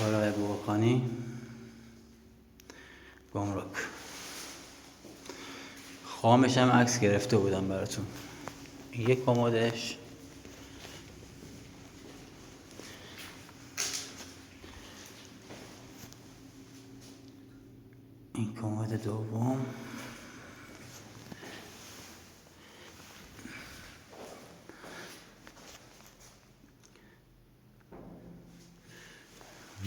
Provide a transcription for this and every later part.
کارهای بوخانی گمرک. خامش هم عکس گرفته بودم براتون. یک کمدش، این کمد دوم،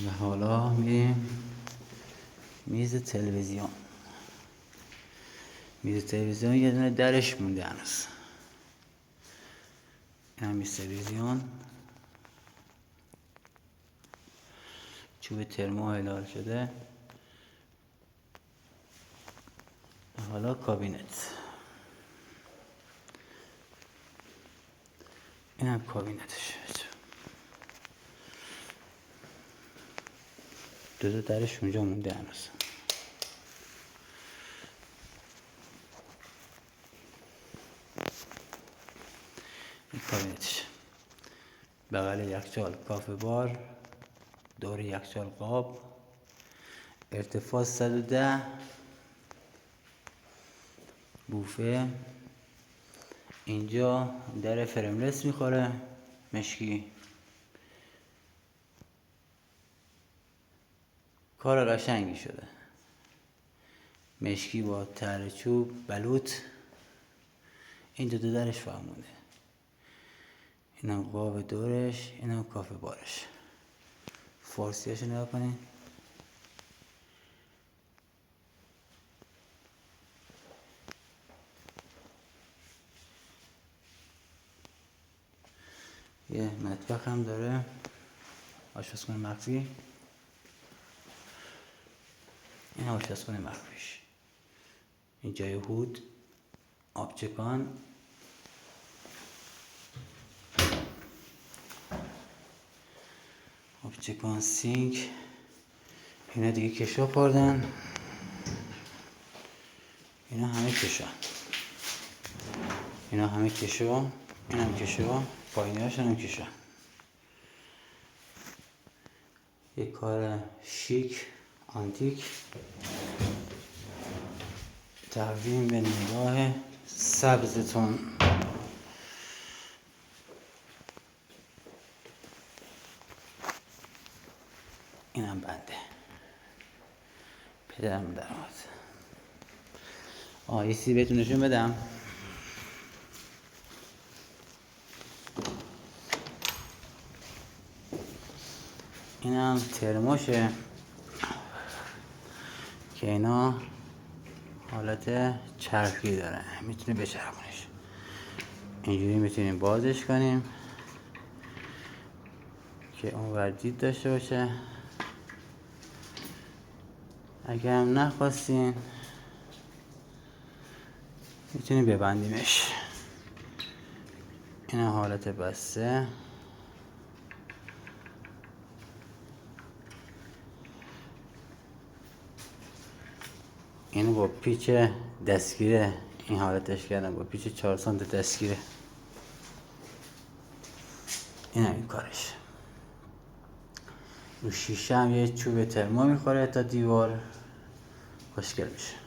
و حالا میریم میز تلویزیون. میز تلویزیون یه دونه درش مونده هنوز. این هم میز تلویزیون، چوب ترمو اعلال شده. حالا کابینت. این هم کابینتش، دو درش اونجا مونده هنوز. این کابینتش، بغل یخچال کافه بار، دور یخچال قاب، ارتفاع 110، بوفه. اینجا در فرملس میخوره، مشکی. کار قشنگی شده، مشکی با تره چوب بلوط. این دو درش فهمونده. اینم قاب دورش، اینم کافه بارش. فارسیاشو نگاه کنین. یه مطبخ هم داره، آشپزخونه مخفی. این آشپزخونه مخفیش. این جای هود، آبچکان، سینک. اینا دیگه کشو خوردن. اینا همه کشو. این هم کشو. پایینی‌هاش هم کشو. یک کار شیک آنتیک، تقدیم به نگاه سبزتون. اینم بنده، پدرم در آمد. یه چیزی بهتون نشون بدم. اینم ترموشه که اینا حالت چرخی داره، میتونه بچرخونش. اینجوری میتونیم بازش کنیم که اون ور دید داشته باشه. اگر هم نخواستین میتونیم ببندیمش. این حالت بسته. اینو با پیچ دستگیره این حالتش کردم، با پیچ 4 سانت دستگیره. این هم این کارش. رو شیشه هم یه چوب ترمو میخوره تا دیوار، خوشگل میشه.